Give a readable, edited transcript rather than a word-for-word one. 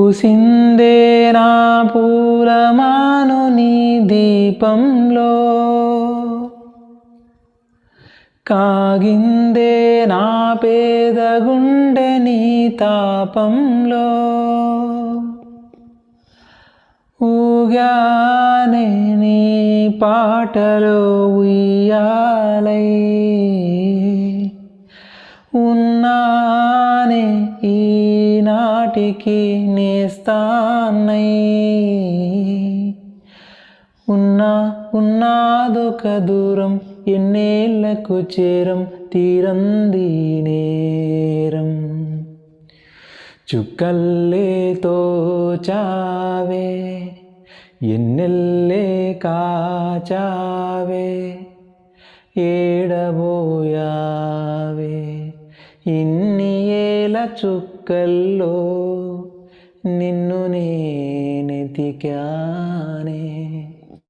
పూసిందే నా పూలమాను నీ దీపంలో, కాగిందే నా పేద గుండె నీ తాపంలో, ఊగానే నీ పాటలో ఉయ్యాలై, ఉన్నానే ఈనాటికి నేస్తానై, ఉన్నాదొక దూరం ఎన్నేళ్లకు చేరం తీరంది నేరం, చుక్కల్లే తోచావే ఎన్నెల్లే కాచావే, ఏడబోయావే ఇన్ని ఏల చుక్కల్లో నిన్ను నేనెతికానే.